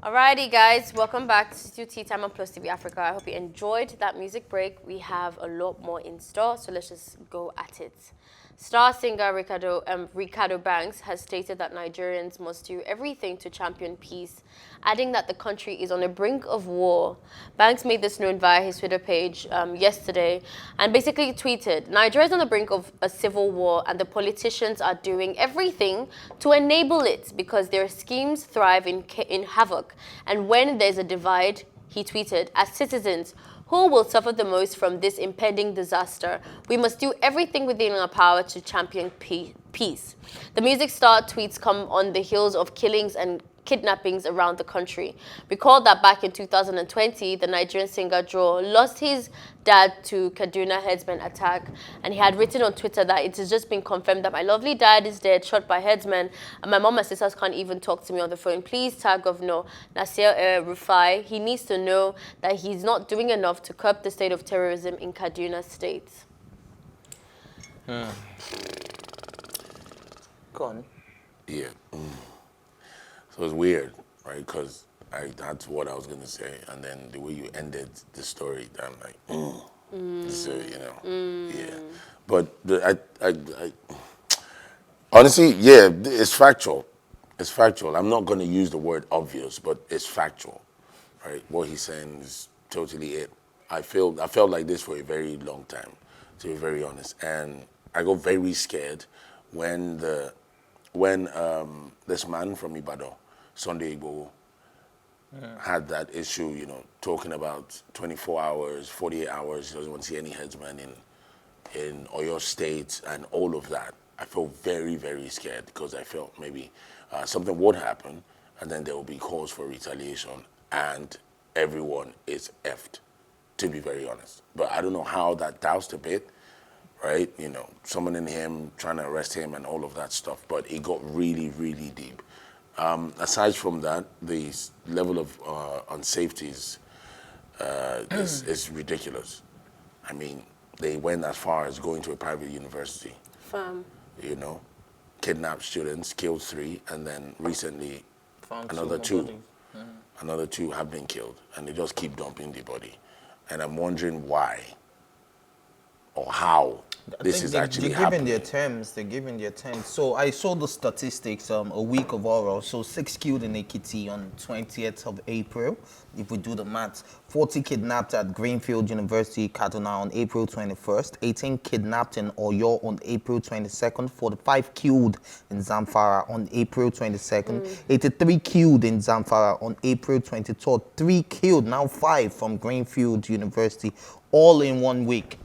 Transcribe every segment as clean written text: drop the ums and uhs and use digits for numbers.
Alrighty, guys, welcome back to Tea Time on PlusTvAfrica. I hope you enjoyed that music break. We have a lot more in store, so let's just go at it. Star singer Reekado Banks has stated that Nigerians must do everything to champion peace, adding that the country is on the brink of war. Banks made this known via his Twitter page yesterday and basically tweeted, Nigeria is on the brink of a civil war and the politicians are doing everything to enable it because their schemes thrive in havoc. And when there's a divide, he tweeted, as citizens, who will suffer the most from this impending disaster? We must do everything within our power to champion peace. The music star tweets come on the heels of killings and kidnappings around the country. Recall that back in 2020, the Nigerian singer Joe lost his dad to Kaduna herdsmen attack, and he had written on Twitter that it has just been confirmed that my lovely dad is dead, shot by herdsmen, and my mom and sisters can't even talk to me on the phone. Please tag Governor Nasir Rufai. He needs to know that he's not doing enough to curb the state of terrorism in Kaduna State. Go on. Yeah. So it's weird, right? Because that's what I was going to say. And then the way you ended the story, I'm like, So, you know, yeah. But honestly, yeah, it's factual. It's factual. I'm not going to use the word obvious, but it's factual, right? What he's saying is totally it. I felt like this for a very long time, to be very honest. And I got very scared when this man from Ibadan, Sunday Igbo, had that issue, you know, talking about 24 hours, 48 hours, he doesn't want to see any headsmen in Oyo State and all of that. I felt very, very scared because I felt maybe something would happen and then there will be cause for retaliation and everyone is effed, to be very honest. But I don't know how that doused a bit, right? You know, summoning him, trying to arrest him and all of that stuff, but it got really, really deep. Aside from that, the level of unsafety is ridiculous. I mean, they went as far as going to a private university. You know, kidnapped students, killed 3, and then recently another 2. Another 2 have been killed, and they just keep dumping the body. And I'm wondering why or how this is actually happening. They're giving their terms. So I saw the statistics a week of horror. So 6 killed in Ekiti on 20th of April. If we do the maths, 40 kidnapped at Greenfield University, Kaduna on April 21st, 18 kidnapped in Oyo on April 22nd, 45 killed in Zamfara on April 22nd, 83 killed in Zamfara on April 23rd, 3 killed, now 5 from Greenfield University, all in 1 week.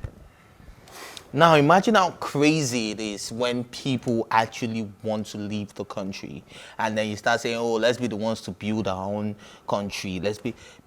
Now, imagine how crazy it is when people actually want to leave the country. And then you start saying, oh, let's be the ones to build our own country.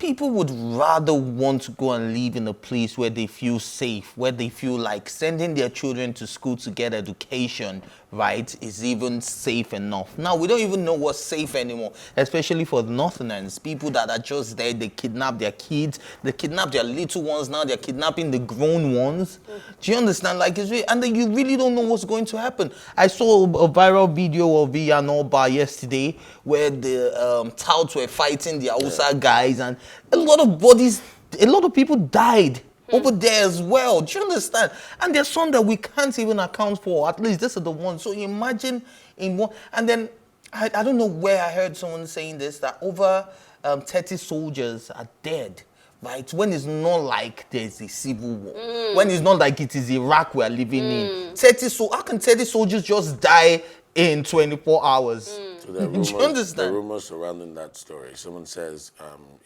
People would rather want to go and live in a place where they feel safe, where they feel like sending their children to school to get education, right, is even safe enough. Now, we don't even know what's safe anymore, especially for the Northerners. People that are just there, they kidnap their kids, they kidnap their little ones, now they're kidnapping the grown ones. Do you understand? Like, and then you really don't know what's going to happen. I saw a viral video of Iyanoba yesterday where the touts were fighting the Hausa guys, and a lot of people died over there as well. Do you understand? And there's some that we can't even account for. At least this is the one. So imagine in one, and then I don't know where I heard someone saying this, that over 30 soldiers are dead. Right? When it's not like there's a civil war. When it's not like it is Iraq we're living in. How can 30 soldiers just die in 24 hours? So do you understand? The rumors surrounding that story. Someone says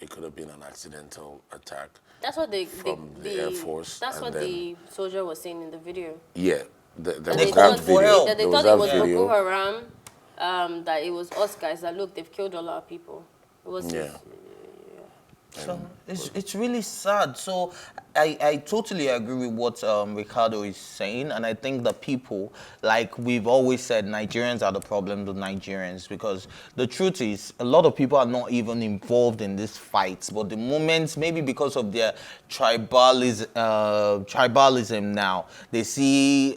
it could have been an accidental attack. That's what the Air Force. That's what the soldier was saying in the video. Yeah, there was that video. They thought it was Boko Haram, that it was us guys, that look, they've killed a lot of people. It was yeah. So It's really sad. So I totally agree with what Reekado is saying, and I think that people, like we've always said, Nigerians are the problem with Nigerians, because the truth is a lot of people are not even involved in these fights, but the moment, maybe because of their tribalism now, they see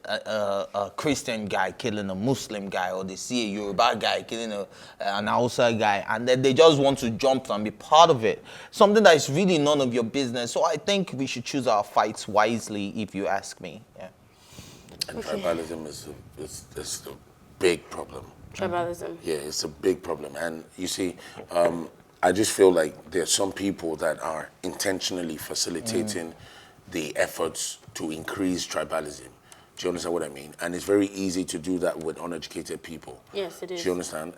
a Christian guy killing a Muslim guy, or they see a Yoruba guy killing an Hausa guy, and then they just want to jump and be part of it. Something that is really none of your business. So I think we should choose our fights wisely, if you ask me. Yeah. And tribalism is a big problem. Tribalism. Yeah, it's a big problem. And you see, I just feel like there are some people that are intentionally facilitating the efforts to increase tribalism. Do you understand what I mean? And it's very easy to do that with uneducated people. Yes, it is. Do you understand?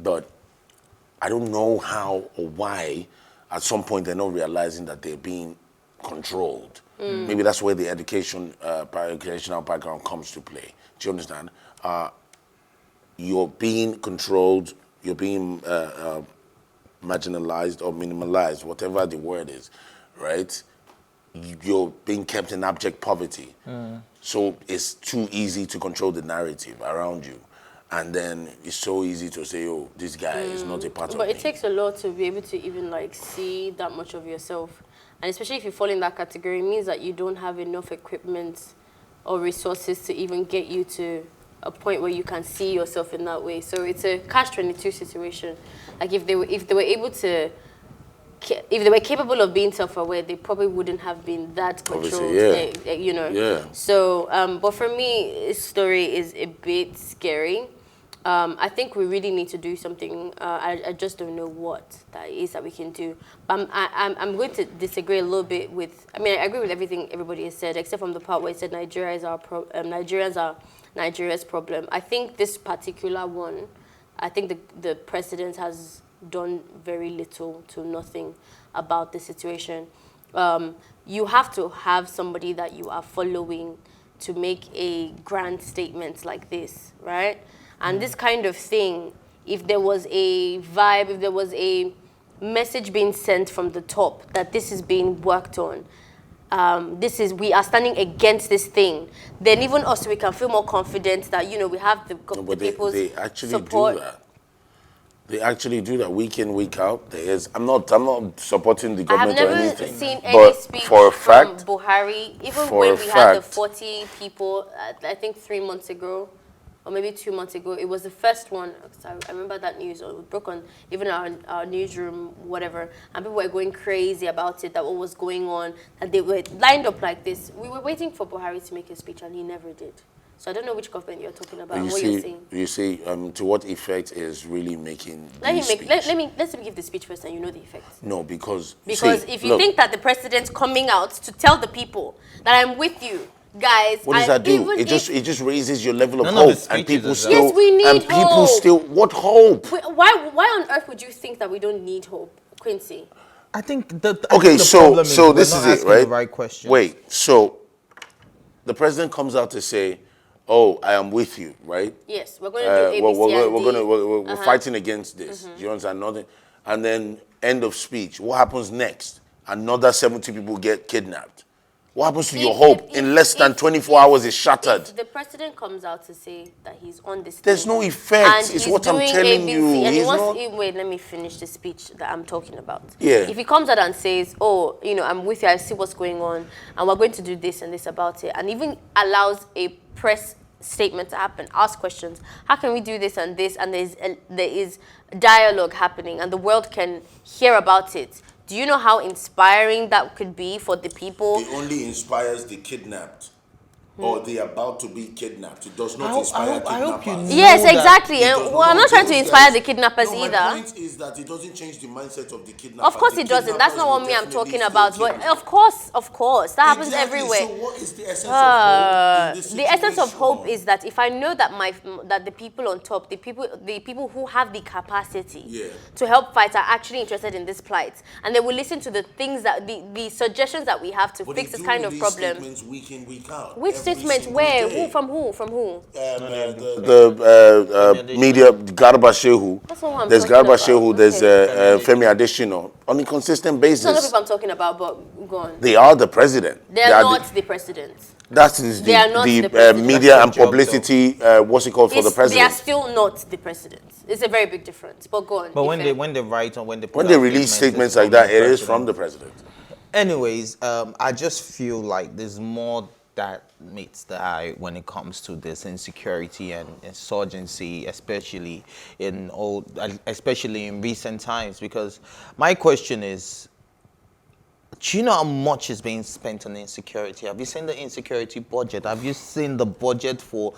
But I don't know how or why at some point they're not realizing that they're being controlled. Maybe that's where the educational background comes to play. Do you understand? You're being controlled, you're being marginalized or minimalized, whatever the word is, right? You're being kept in abject poverty. So it's too easy to control the narrative around you. And then it's so easy to say, oh, this guy is not a part of me. But it takes a lot to be able to even like see that much of yourself. And especially if you fall in that category, it means that you don't have enough equipment or resources to even get you to a point where you can see yourself in that way. So it's a catch-22 situation. Like if they were able to, if they were capable of being self-aware, they probably wouldn't have been that controlled, you know. Yeah. So, but for me, this story is a bit scary. I think we really need to do something. I just don't know what that is that we can do. But I'm going to disagree a little bit with. I mean, I agree with everything everybody has said, except from the part where it said Nigerians are Nigeria's problem. I think this particular one, I think the president has done very little to nothing about the situation. You have to have somebody that you are following to make a grand statement like this, right? And this kind of thing, if there was a vibe, if there was a message being sent from the top that this is being worked on, we are standing against this thing, then even us, we can feel more confident that, you know, we have the people's they actually support. do that. They actually do that week in, week out. I'm not supporting the government or anything. I have never seen any but speech for a fact, from Buhari, even for when a we had the fact- 40 people, I think 3 months ago, or maybe 2 months ago, it was the first one. I remember that news, or it broke on even our newsroom, whatever, and people were going crazy about it, that what was going on, and they were lined up like this. We were waiting for Buhari to make a speech, and he never did. So I don't know which government you're talking about, and what you're saying. You see, to what effect is really making Let speech? me give the speech first, and you know the effect. No, because If you think that the president's coming out to tell the people that I'm with you, guys, what does that do? It just raises your level of None of hope, his and people speeches still. Yes, we need and people hope. still. What hope? Why on earth would you think that we don't need hope, Quincy? I think that. Okay, so this we're is not it, asking right? The right question. Wait, so the president comes out to say, "Oh, I am with you," right? Yes, we're going to do ABC we're fighting against this. You understand? Nothing. And then end of speech. What happens next? Another 70 people get kidnapped. What happens to your hope? In less than 24 hours, it's shattered. If the president comes out to say that he's on this There's thing, no effect. and It's he's what I'm doing telling ABC, you. And He's not- wait, let me finish the speech that I'm talking about. Yeah. If he comes out and says, oh, you know, I'm with you, I see what's going on, and we're going to do this and this about it, and even allows a press statement to happen, ask questions, how can we do this, and there is dialogue happening, and the world can hear about it. Do you know how inspiring that could be for the people? It only inspires the kidnapped. Or the about to be kidnapped. It does not I inspire hope you kidnappers. know Yes, that exactly. It And does well, I'm not trying to those inspire guys- the kidnappers no, either. My point is that it doesn't change the mindset of the kidnappers. Of course The it doesn't. That's kidnappers not what will me I'm definitely talking still about. But kidnap. of course, that happens Exactly. everywhere. So what is the essence of hope in this The essence of hope situation? is that if I know that the people on top, the people who have the capacity to help fight are actually interested in this plight, and they will listen to the things that the suggestions that we have to But fix they this do kind of release problem. statements week in, week out. Which every statement where? Who? From who? From who? The media, Garba Shehu. That's not what I'm There's talking Garba about. Shehu, there's Okay. Femi Adesina. On a consistent It's not the basis, people I'm talking about, but go on. they are the president. They're not the president. That is They are not the the president. media That's and their job, publicity, what's it called, for the They are president. still not the president. It's a very big difference. But go on. But when Ife. they write or when they put When they out release statements statements, like it's that, from it the is from president. the president. Anyways, I just feel like there's more that meets the eye when it comes to this insecurity and insurgency, especially in recent times. Because my question is, do you know how much is being spent on insecurity? Have you seen the insecurity budget? Have you seen the budget for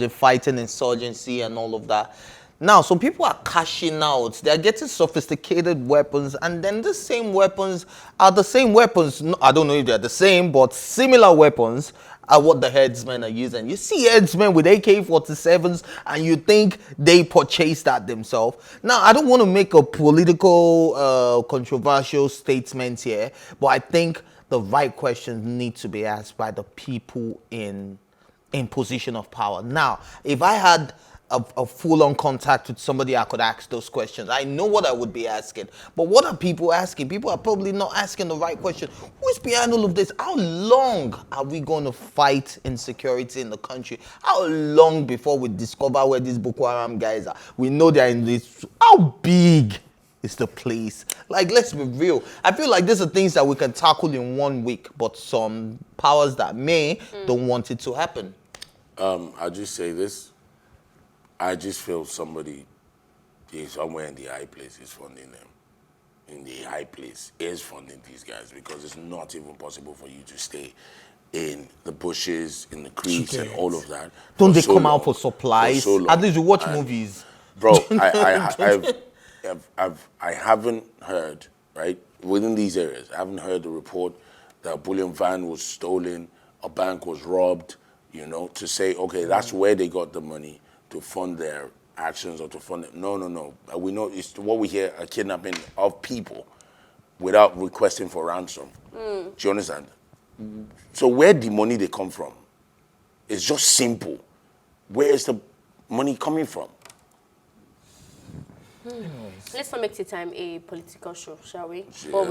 fighting insurgency and all of that? Now, so people are cashing out. They're getting sophisticated weapons, and then the same weapons are the same weapons. No, I don't know if they're the same, but similar weapons are what the headsmen are using. You see headsmen with AK-47s, and you think they purchased that themselves. Now, I don't want to make a political, controversial statement here, but I think the right questions need to be asked by the people in position of power. Now, if I had a full-on contact with somebody, I could ask those questions. I know what I would be asking. But what are people asking? People are probably not asking the right question. Who is behind all of this? How long are we going to fight insecurity in the country? How long before we discover where these Boko Haram guys are? We know they're in this. How big is the place? Like, let's be real. I feel like these are things that we can tackle in 1 week, but some powers that may don't want it to happen. I'll just say this. I just feel somebody is somewhere in the high place is funding them. In the high place is funding these guys, because it's not even possible for you to stay in the bushes, in the creeks, and all of that. Don't they come out for supplies? So long. At least you watch movies. Bro, I haven't heard, right, within these areas, I haven't heard the report that a bullion van was stolen, a bank was robbed, to say, okay, that's where they got the money to fund their actions or to fund it. No. We know it's what we hear, a kidnapping of people without requesting for ransom. Do you understand? So where the money they come from? It's just simple. Where is the money coming from? Let's not make the time a political show, shall we? Yeah. But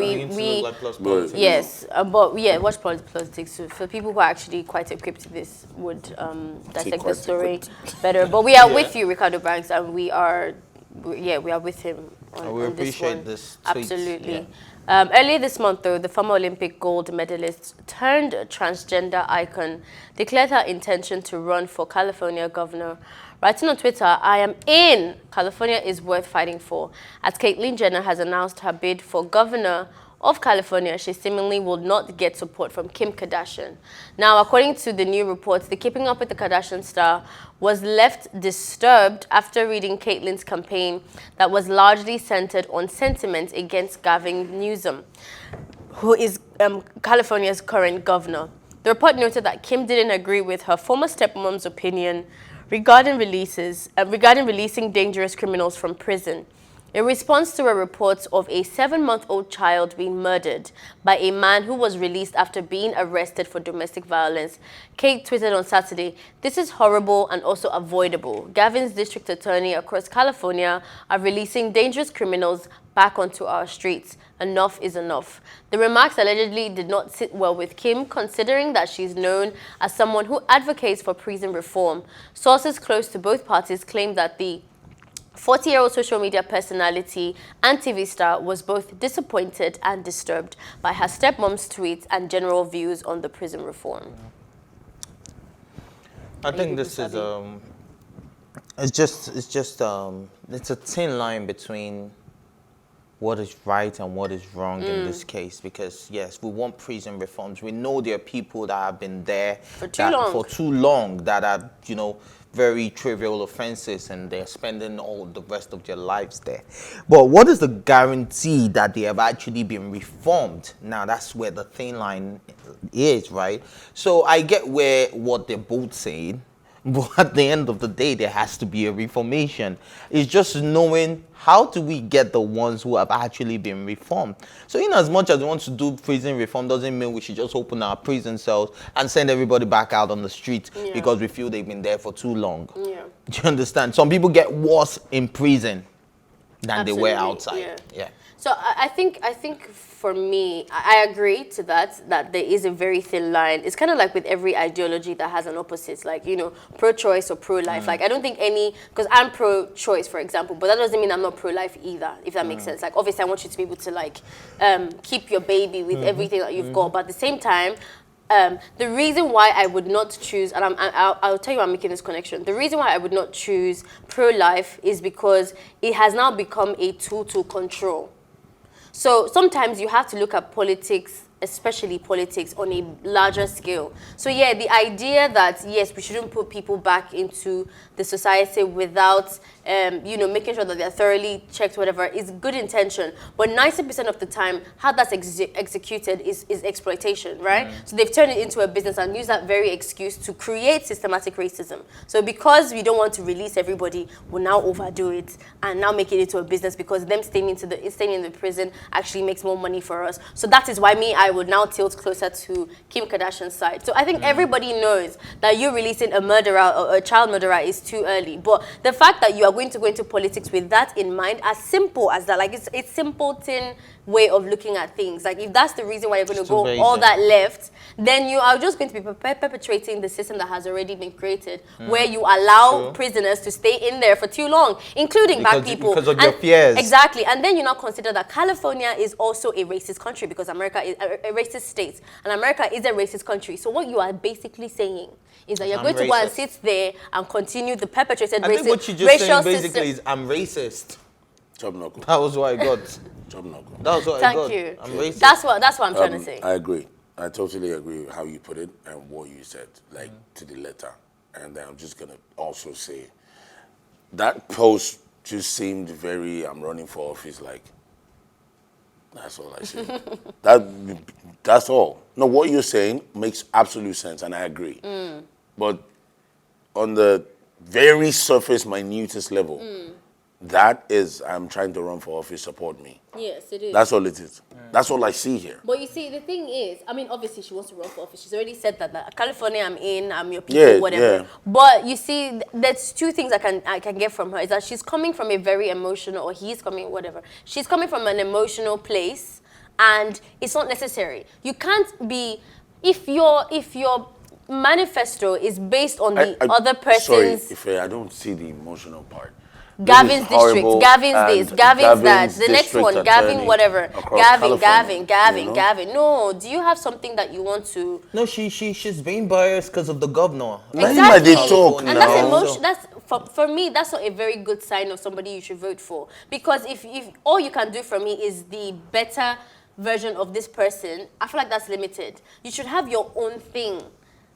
But, yes, but yeah, watch politics. So for people who are actually quite equipped to this would dissect the quite story better. But we are with you, Reekado Banks, and we are with him on, We on this appreciate one. this tweet. Absolutely. Yeah. Earlier this month, though, the former Olympic gold medalist turned transgender icon declared her intention to run for California governor. Writing on Twitter, "I am in. California is worth fighting for." As Caitlyn Jenner has announced her bid for governor of California, she seemingly will not get support from Kim Kardashian. Now, according to the new reports, the Keeping Up with the Kardashian star was left disturbed after reading Caitlyn's campaign that was largely centered on sentiment against Gavin Newsom, who is California's current governor. The report noted that Kim didn't agree with her former stepmom's opinion regarding releasing dangerous criminals from prison. In response to a report of a 7-month-old child being murdered by a man who was released after being arrested for domestic violence, Kate tweeted on Saturday, "This is horrible and also avoidable. Gavin's district attorney across California are releasing dangerous criminals back onto our streets. Enough is enough." The remarks allegedly did not sit well with Kim, considering that she's known as someone who advocates for prison reform. Sources close to both parties claim that the 40-year-old social media personality and TV star was both disappointed and disturbed by her stepmom's tweets and general views on the prison reform. I think this is it's a thin line between what is right and what is wrong in this case, because yes, we want prison reforms. We know there are people that have been there for too long that are, very trivial offenses, and they're spending all the rest of their lives there. But what is the guarantee that they have actually been reformed? Now, that's where the thin line is, right? So I get what they're both saying. But at the end of the day, there has to be a reformation. It's just knowing how do we get the ones who have actually been reformed. So in as much as we want to do prison reform doesn't mean we should just open our prison cells and send everybody back out on the street because we feel they've been there for too long. Yeah. Do you understand? Some people get worse in prison than they were outside. Yeah. So I think for me, I agree to that there is a very thin line. It's kind of like with every ideology that has an opposite, like, you know, pro-choice or pro-life. Like, I don't think because I'm pro-choice, for example, but that doesn't mean I'm not pro-life either, if that makes sense. Like, obviously, I want you to be able to, like, keep your baby with everything that you've got, but at the same time, the reason why I would not choose, and I'll tell you why I'm making this connection. The reason why I would not choose pro-life is because it has now become a tool to control. So sometimes you have to look at politics, especially politics, on a larger scale. So yeah, the idea that, yes, we shouldn't put people back into the society without, you know, making sure that they're thoroughly checked, whatever, is good intention. But 90% of the time, how that's executed is exploitation, right? So they've turned it into a business and used that very excuse to create systematic racism. So because we don't want to release everybody, we'll now overdo it and now make it into a business because them staying in the prison actually makes more money for us. So that is why I would now tilt closer to Kim Kardashian's side. So I think everybody knows that you releasing a murderer or a child murderer is too early. But the fact that you are going to go into politics with that in mind, as simple as that, like it's simpleton way of looking at things. Like if that's the reason why you're going to go all that left, then you are just going to be perpetuating the system that has already been created, where you allow prisoners to stay in there for too long, including black people. Because of your fears. Exactly. And then you now consider that California is also a racist country because America is a racist state. And America is a racist country. So what you are basically saying is that you're going to go and sit there and continue the perpetrated I think what you just racial saying basically system. is I'm racist. Chop knuckle. That was what I got. Chop knuckle. That was what I got. Thank you. I'm racist. That's what I'm trying to say. I agree. I totally agree with how you put it and what you said, like to the letter. And then I'm just going to also say that post just seemed very, I'm running for office, like, that's all I say. That's all. No, what you're saying makes absolute sense, and I agree. But on the very surface, minutest level, that is, I'm trying to run for office, support me. Yes, it is. That's all it is. That's all I see here. But you see, the thing is, I mean, obviously she wants to run for office. She's already said that California, I'm your people, whatever. Yeah. But you see, there's two things I can get from her. Is that she's coming from a very emotional, or he's coming, whatever. She's coming from an emotional place, and it's not necessary. You can't be, if your manifesto is based on the other person's. Sorry, I don't see the emotional part. Gavin's district, Gavin's this, Gavin's that, the next one, Gavin whatever, Gavin. No, do you have something that you want to? No, she's being biased because of the governor. Exactly. They talk and now. that's emotion. That's for me. That's not a very good sign of somebody you should vote for. Because if all you can do for me is the better version of this person, I feel like that's limited. You should have your own thing,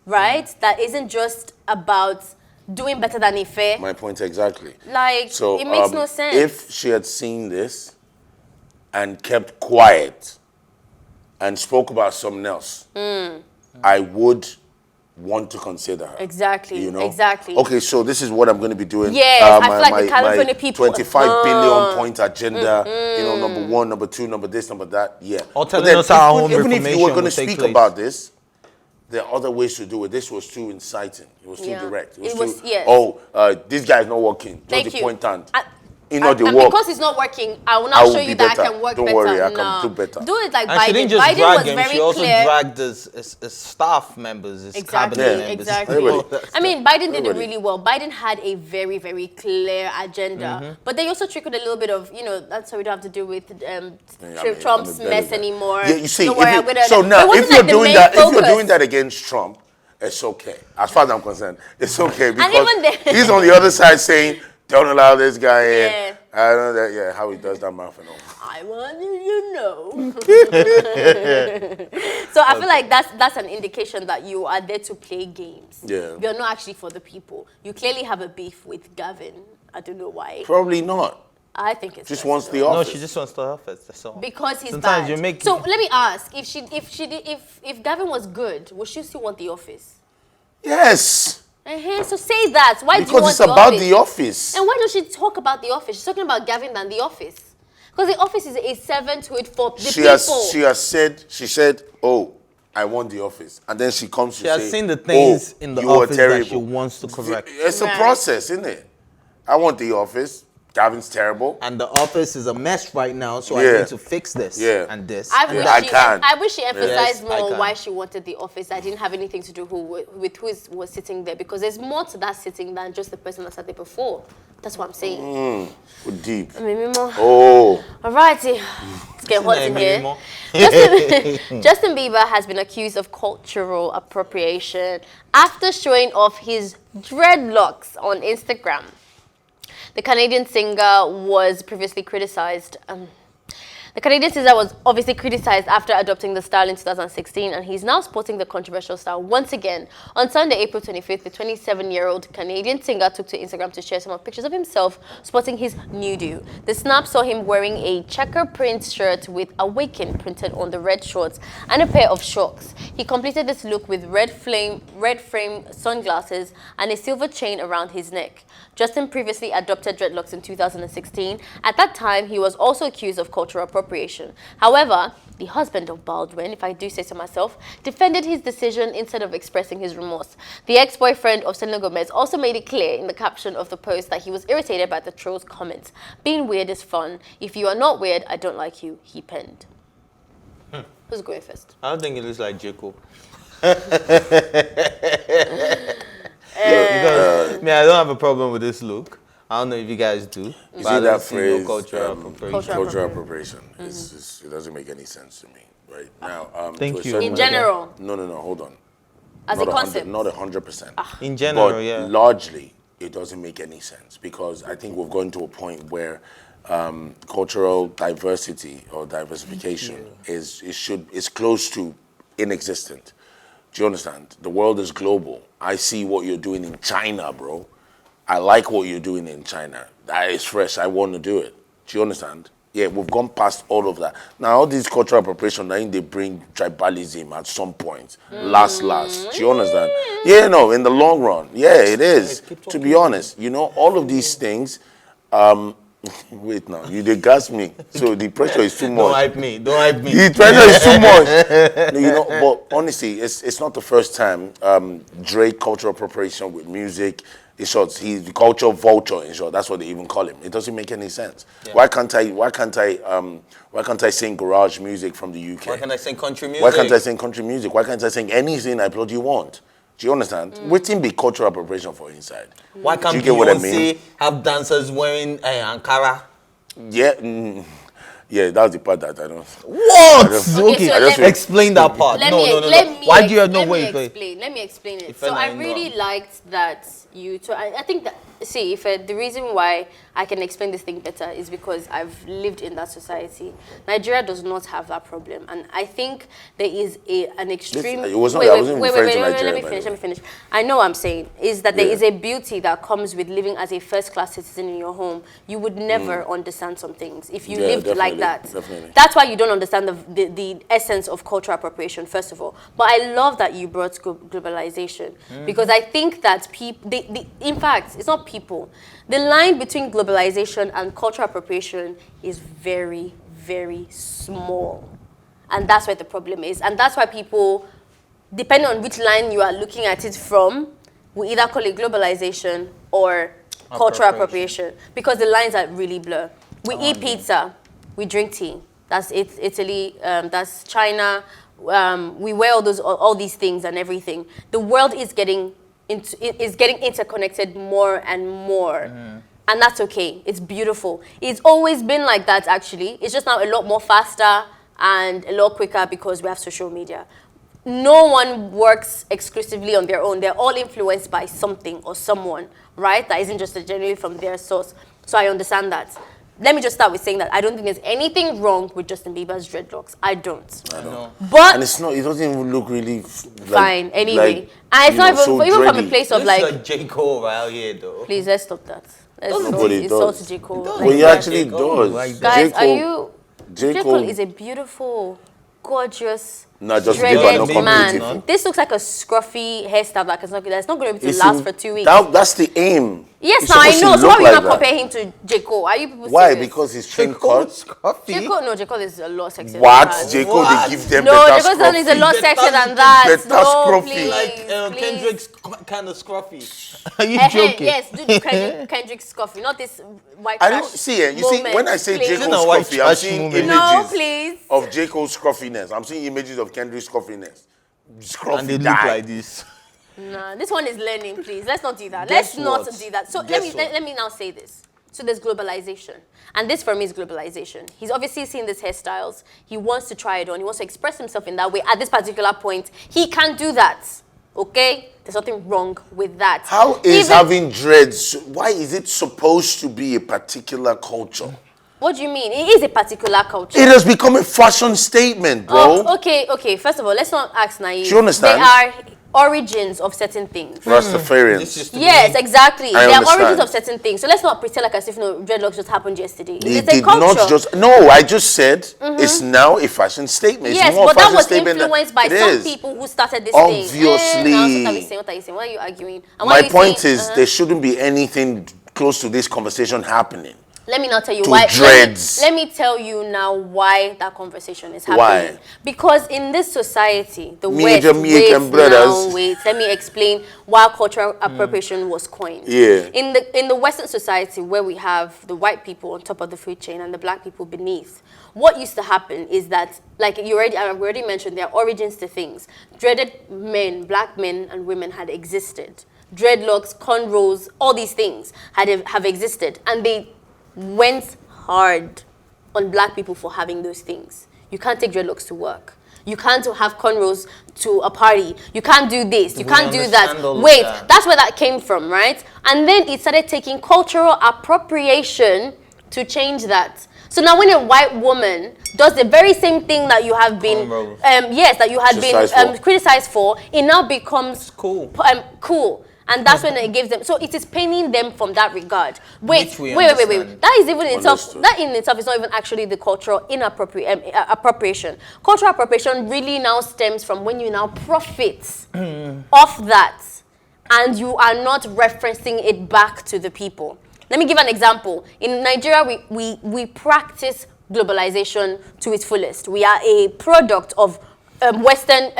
right? That isn't just about doing better than Ife. My point exactly. Like, so, it makes no sense. If she had seen this and kept quiet and spoke about something else, I would want to consider her. Exactly, you know? Exactly. Okay, so this is what I'm going to be doing. Yes, I feel like the California people. 25 billion point agenda, you know, number one, number two, number this, number that, yeah. Or telling us our own even if you were going to reformation will speak take place. about this, there are other ways to do it. This was too inciting. It was too direct. It was too, yes. This guy's not working. Thank Just the you. point and and because it's not working, I will not show you that I can work Don't better. worry, I can do better. Do it like And she Biden. didn't just Biden drag was him, very she also clear. dragged his staff members, his cabinet members. Exactly. I mean, Biden did it Everybody. really well. Biden had a very, very clear agenda. But they also trickled a little bit of, you know, that's how we don't have to deal with Trump's mess anymore. Yeah, you see, Don't worry, so now it if wasn't you're like the doing main that, if focus. you're doing that against Trump, it's okay. As far as I'm concerned, it's okay because even then- he's on the other side saying, "Don't allow this guy in." Yeah. I know that. Yeah, how he does that mouth and all. I want you to know. So I feel like that's an indication that you are there to play games. Yeah. You're not actually for the people. You clearly have a beef with Gavin. I don't know why. Probably not. I think it's Just personal. wants the No, office. she just wants the office. That's all. Because he's Sometimes bad. you make- So let me ask: if Gavin was good, would she still want the office? Yes. So say that. Why do you Because want it's about the office. And why does she talk about the office? She's talking about Gavin than the office. Because the office is a servant to it for the people. She said, oh, I want the office. And then she comes to say, She has seen the things in the office that she wants to correct. It's a process, isn't it? I want the office. Gavin's terrible. And the office is a mess right now, so I need to fix this and this. I wish she emphasized more why she wanted the office. I didn't have anything to do with who was sitting there, because there's more to that sitting than just the person that sat there before. That's what I'm saying. Deep. Oh. Alrighty. Let's get hot in here. Justin Bieber has been accused of cultural appropriation after showing off his dreadlocks on Instagram. The Canadian singer was previously criticized. The Canadian singer was obviously criticized after adopting the style in 2016, and he's now sporting the controversial style once again. On Sunday, April 25th, the 27-year-old Canadian singer took to Instagram to share some of pictures of himself sporting his new do. The snap saw him wearing a checker print shirt with "Awaken" printed on the red shorts and a pair of shorts. He completed this look with red frame sunglasses and a silver chain around his neck. Justin previously adopted dreadlocks in 2016. At that time, he was also accused of cultural appropriation. However, the husband of Baldwin, if I do say so myself, defended his decision instead of expressing his remorse. The ex-boyfriend of Selena Gomez also made it clear in the caption of the post that he was irritated by the trolls' comments. "Being weird is fun. If you are not weird, I don't like you," he penned. Who's going first? I don't think it looks like Jacob. I don't have a problem with this look. I don't know if you guys do. You see that phrase, cultural appropriation. Cultural appropriation. It doesn't make any sense to me. Right now, Thank you. In general? No, hold on. As not a concept? Not 100%. In general, but largely, it doesn't make any sense, because I think we've gone to a point where cultural diversity or diversification is close to inexistent. Do you understand? The world is global. I see what you're doing in China, bro. I like what you're doing in China. That is fresh. I want to do it. Do you understand? Yeah, we've gone past all of that. Now, all these cultural appropriation, I think they bring tribalism at some point. Last. Do you understand? Yeah, no, in the long run. Yeah, it is. To be honest, all of these things, wait now, you they gas me. So the pressure is too much. Don't hype me. The pressure is too much. But honestly, it's not the first time Drake cultural appropriation with music. In short, he's the culture vulture. In short, that's what they even call him. It doesn't make any sense. Yeah. Why can't I sing garage music from the UK? Why can't I sing country music? Why can't I sing country music? Why can't I sing anything I bloody want? Do you understand? Waiting be cultural appropriation for inside. Why can't you get what I mean? Have dancers wearing Ankara? Yeah. Yeah, that's the part that I don't. What? Okay, so explain that part. No. Why do you have no way? Let me explain it. So I really liked that you. So I think that the reason why I can explain this thing better is because I've lived in that society. Nigeria does not have that problem, and I think there is an extreme. It was not. I wasn't referring to Nigeria. Let me finish. I know what I'm saying is that there is a beauty that comes with living as a first-class citizen in your home. You would never understand some things if you lived like that. Definitely. That's why you don't understand the essence of cultural appropriation, first of all. But I love that you brought globalization because I think that people, in fact, it's not people. The line between globalization and cultural appropriation is very, very small. And that's where the problem is. And that's why people, depending on which line you are looking at it from, we either call it globalization or cultural appropriation because the lines are really blurred. We eat pizza. We drink tea. That's Italy. That's China. We wear all these things and everything. The world is getting interconnected more and more, and that's okay. It's beautiful. It's always been like that. Actually, it's just now a lot more faster and a lot quicker because we have social media. No one works exclusively on their own. They're all influenced by something or someone, right? That isn't just generally from their source. So I understand that. Let me just start with saying that I don't think there's anything wrong with Justin Bieber's dreadlocks. I don't. I know. But and it's not. It doesn't even look really fine. Anyway, and it's not even from a place of like J. Cole right here, though. Please let's stop that. Nobody does. J. Cole. Well, he actually does. Guys, J. Cole is a beautiful, gorgeous Not just Bieber, no Dreaded man. competitive. This looks like a scruffy hairstyle that's not going to be able to last for 2 weeks. That's the aim. Yes, It's now I supposed to know. So look why are you like not that. comparing him to J. Cole? Are you people Why? serious? Because he's trim cut. J. Cole, no, J. Cole is a lot sexier What? than that. J. Cole, they give them No, better J. Cole is a lot scruffy. sexier than that. Better No, scruffy. please, Like please. Kendrick's kind of scruffy. Are you joking? Yes, do Kendrick's coffee, not this white I trash don't see it. You see, moment, when I say please. J. Isn't Cole's a white scruffy, I'm trash seeing movement? No, images please. of J. Cole's scruffiness. I'm seeing images of Kendrick's scruffiness. Scruffy And they look die. like this. Nah, this one is learning, please. Let's not do that. Guess Let's not what? do that. So Guess what? let me now say this. So there's globalization. And this for me is globalization. He's obviously seen these hairstyles. He wants to try it on. He wants to express himself in that way. At this particular point, he can't do that. Okay? There's nothing wrong with that. How is Even- having dreads, why is it supposed to be a particular culture? What do you mean? It is a particular culture. It has become a fashion statement, bro. Oh, okay. First of all, let's not act naive. Do you understand? They are origins of certain things. Rastafarians. Yes, exactly. I They are understand. origins of certain things. So let's not pretend like as if dreadlocks just happened yesterday. It It's a did culture. not just. No, I just said it's now a fashion statement. It's Yes, more but a that fashion was statement than influenced by it some is. people who started this thing. Obviously. Now, so what are you saying? Why are you arguing? And why are My you point saying- is there shouldn't be anything close to this conversation happening. Let me now tell you To why. dreads. Let me tell you now why that conversation is Why? happening. Because in this society, the Me West, and Jamaican brothers. let me explain why cultural appropriation was coined. Yeah. In the Western society, where we have the white people on top of the food chain and the black people beneath, what used to happen is that, like I already mentioned, there are origins to things. Dreaded men, black men and women had existed. Dreadlocks, cornrows, all these things have existed, and they went hard on black people for having those things. You can't take dreadlocks to work. You can't have cornrows to a party. You can't do this. You We can't do that. understand all of Wait, that. that's where that came from, right? And then it started taking cultural appropriation to change that. So now when a white woman does the very same thing that you have been, Cornrows. that you had Criticized been for. criticized for, it now becomes cool. Cool. And that's when it gives them, so it is paining them from that regard. Which we Wait. understand. That is even in itself, Understood. that in itself is not even actually the cultural appropriation. Cultural appropriation really now stems from when you now profit off that and you are not referencing it back to the people. Let me give an example. In Nigeria, we practice globalization to its fullest. We are a product of Western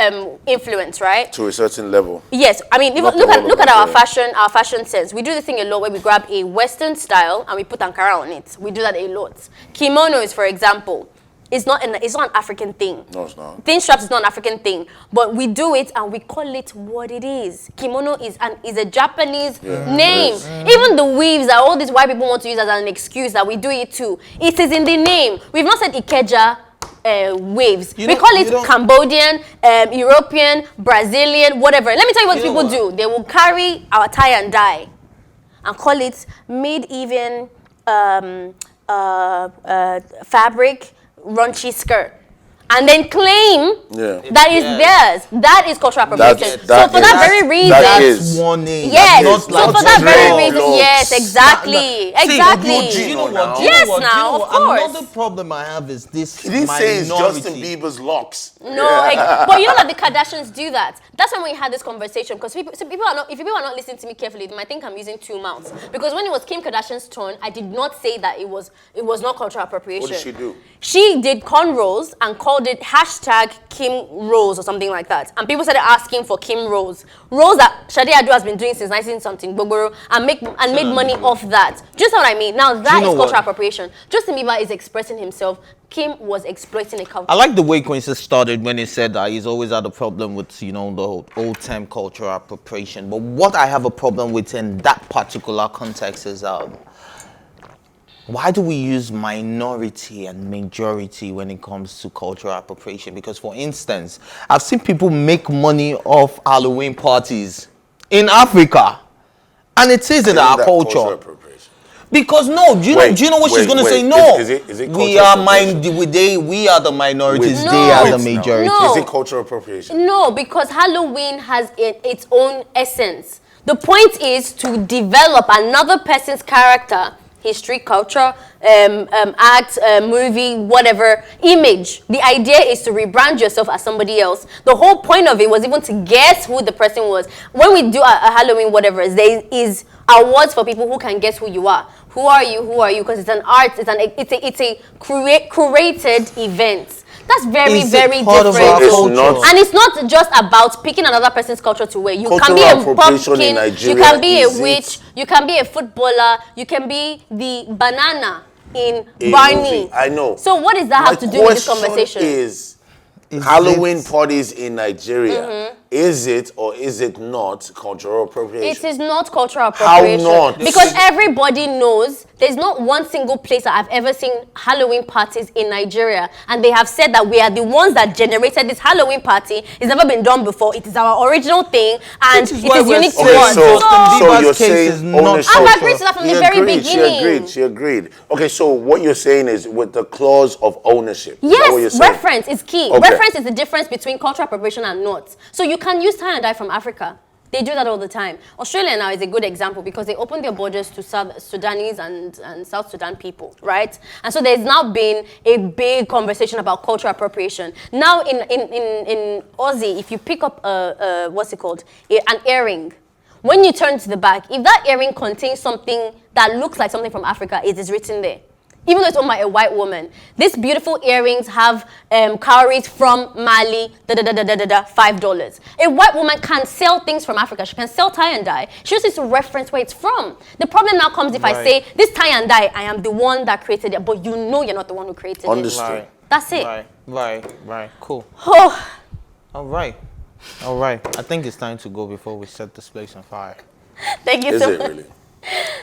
influence, right? To a certain level. Yes, I mean, even Not look all at of look at Nigeria. our fashion sense. We do this thing a lot where we grab a Western style and we put Ankara on it. We do that a lot. Kimonos, for example, it's not an African thing. No, it's not. Thin straps is not an African thing, but we do it and we call it what it is. Kimono is a Japanese name. Even the weaves that all these white people want to use as an excuse that we do it too. It is in the name. We've not said Ikeja. Waves. We call it Cambodian, European, Brazilian, whatever. Let me tell you what people do. They will carry our tie and dye and call it mid-even fabric raunchy skirt. And then claim that is theirs. That is cultural appropriation. So for that very reason, That warning. yes. Not So like for that very dreadlocks. reason, yes, exactly, exactly. Do you know what? Yes, now, of course. Another problem I have is this He didn't say it's minority. Justin Bieber's locks. No, but you know that the Kardashians do that. That's when we had this conversation because people are not. If people are not listening to me carefully, they might think I'm using two mouths. Because when it was Kim Kardashian's turn, I did not say that it was not cultural appropriation. What did she do? She did cornrows and called it #Kim Rose or something like that. And people started asking for Kim Rose. Rose that Shade Adu has been doing since 19-something, and made money off that. Just what I mean. Now that is cultural appropriation. Justin Bieber is expressing himself. Kim was exploiting a culture. I like the way Quincy started when he said that he's always had a problem with, the old term cultural appropriation. But what I have a problem with in that particular context is why do we use minority and majority when it comes to cultural appropriation? Because, for instance, I've seen people make money off Halloween parties in Africa, and it isn't our Cultural culture. appropriation. Because do you know what she's going to say? No, Is it we cultural are appropriation? we are the minorities. No. They are the Wait, now. majority. No. Is it cultural appropriation? No, because Halloween has its own essence. The point is to develop another person's character history, culture, act, movie, whatever, image. The idea is to rebrand yourself as somebody else. The whole point of it was even to guess who the person was. When we do a Halloween, whatever, there is awards for people who can guess who you are. Who are you? Who are you? Because it's an art. It's a curated event. That's very, very different. And it's not just about picking another person's culture to wear. You can be a pumpkin, you can be a witch, you can be a footballer, you can be the banana in Barney. I know. So what does that have to do with this conversation? Is Halloween parties in Nigeria, is it or is it not cultural appropriation? It is not cultural appropriation. How not? Because everybody knows there's not one single place that I've ever seen Halloween parties in Nigeria. And they have said that we are the ones that generated this Halloween party. It's never been done before. It is our original thing and it is unique to us. So you're saying ownership. I've agreed to that from the very beginning. She agreed. Okay, so what you're saying is with the clause of ownership. Yes, reference is key. Okay. Reference is the difference between cultural appropriation and not. So you can use tie and dye from Africa. They do that all the time. Australia now is a good example because they opened their borders to South Sudanese and South Sudan people, right? And so there's now been a big conversation about cultural appropriation. Now in Aussie, if you pick up what's it called? An earring, when you turn to the back, if that earring contains something that looks like something from Africa, it is written there. Even though it's owned by a white woman. These beautiful earrings have cowries from Mali, $5. A white woman can sell things from Africa. She can sell tie and dye. She just needs to reference where it's from. The problem now comes if I say, this tie and dye, I am the one that created it, but you know you're not the one who created it. Right. That's it. Right. Cool. Oh. All right. I think it's time to go before we set this place on fire. Thank you Is so it much. really?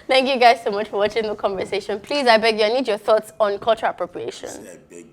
Thank you guys so much for watching the conversation. Please, I beg you, I need your thoughts on cultural appropriation.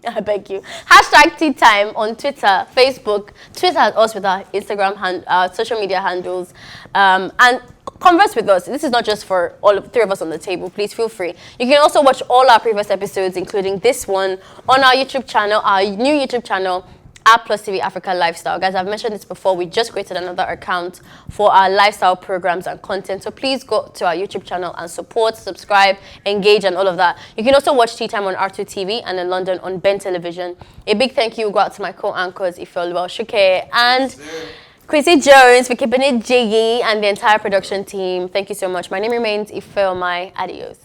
I beg you. Hashtag Tea Time on Twitter, Facebook. Twitter at us with our Instagram, our social media handles. And converse with us. This is not just for all of three of us on the table. Please feel free. You can also watch all our previous episodes, including this one, on our YouTube channel, our new YouTube channel, at PlusTvAfrica Lifestyle. Guys, I've mentioned this before. We just created another account for our lifestyle programs and content. So please go to our YouTube channel and support, subscribe, engage, and all of that. You can also watch Tea Time on R2 TV and in London on Ben Television. A big thank you go out to my co-anchors, Ifeoluwa Shuke and Chrissy Jones for keeping it jiggy and the entire production team. Thank you so much. My name remains Ifeoma. Adios.